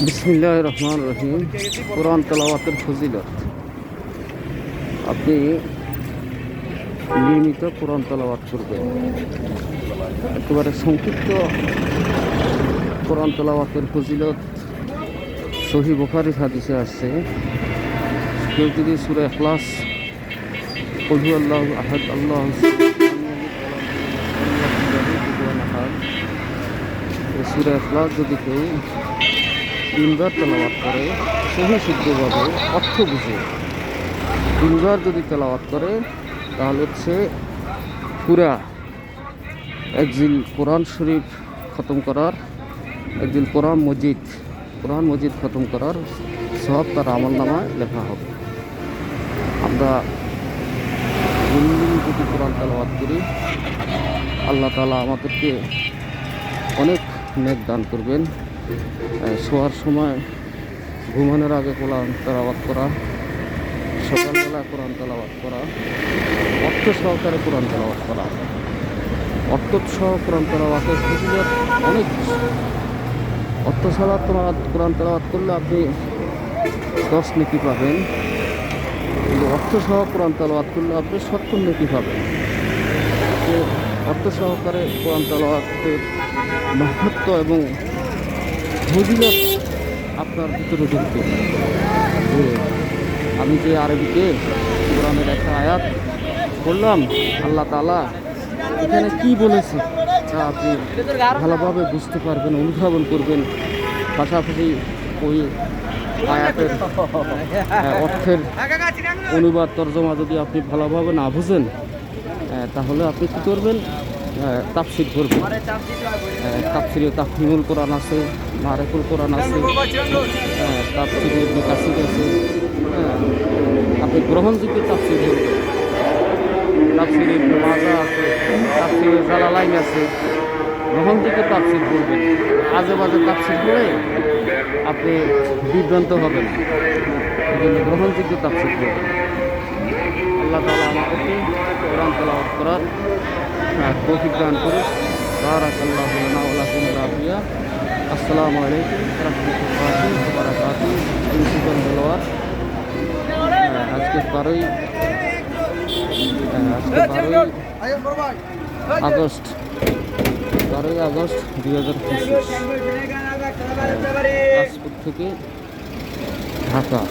বিসমিল্লাহির রহমানির রহিম। কোরআন তেলাওয়াতের ফজিলত। আপনি নিয়মিত কোরআন তেলাওয়াত করবেন। একেবারে সংক্ষিপ্ত কোরআন তেলাওয়াতের ফজিলত সহিহ বুখারীর হাদিসে আসছে। কেউ যদি সূরা ইখলাস, কুল হুয়াল্লাহু আহাদ, আল্লাহু এই সূরা ইখলাস যদি কেউ তিনবার তেলাওয়াত করে, সহি শুদ্ধভাবে অর্থ বুঝে তিনবার যদি তেলাওয়াত করে, তাহলে হচ্ছে পুরা একজিল কোরআন শরীফ খতম করার, একজিল কোরআন মজিদ খতম করার সব তার আমল নামায় লেখা হবে। আমরা যদি কোরআন তেলাওয়াত করি, আল্লাহ তাআলা আমাদেরকে অনেক নেক দান করবেন। শোয়ার সময়, ঘুমানোর আগে কোরআন তেলাওয়াত করা, সকালবেলা কোরআন তেলাওয়াত করা, অর্থ সহকারে কোরআন তেলাওয়াত করা, অর্থ সহ কোরআন তেলাওয়াতের ফজিলত অনেক। অর্থ ছাড়া কোরআন তেলাওয়াত করলে আপনি 10 নেকি পাবেন, কিন্তু অর্থ সহ কোরআন তেলাওয়াত করলে আপনি 70 নেকি পাবেন। অর্থ সহকারে কোরআন তেলাওয়াতের মাহাত্ম্য এবং ফজিলত আপনার ভিতরে ঢুকবে। আমি যে আরবিতে কোরআনের একটা আয়াত বললাম, আল্লাহ তাআলা এখানে কি বলেছে তা আপনি ভালোভাবে বুঝতে পারবেন, অনুধাবন করবেন। পাশাপাশি ওই আয়াতের অর্থের অনুবাদ তর্জমা যদি আপনি ভালোভাবে না বুঝেন, তাহলে আপনি কী করবেন? তাফসির করবেন। তাফসিরে তাফহিমুল কোরআন আছে, মারিফুল কোরআন আছে, তাফসিরে ইবনে কাসির আছে। আপনি গ্রহণযোগ্য তাফসির করবেন। তাফসিরে ইবনে মাজাহ আছে, তাফসিরে জালালাইন আছে, গ্রহণযোগ্য তাফসির করবেন। আজে বাজে তাফসির করে আপনি বিভ্রান্ত হবেন। এই জন্য গ্রহণযোগ্য তাফসির করবেন। আল্লাহ তাআলা আমাদেরকে কোরআন তেলাওয়াত করার তৌফিক দান করুন। বারাকাল্লাহু লানা ওয়া লাকুম রাফিয়া। আসসালামু আলাইকুম ওয়া রাহমাতুল্লাহি ওয়া বারাকাতুহু। আজকে 12ই আগস্ট 2025 পাসপোর্ট থেকে ঢাকা।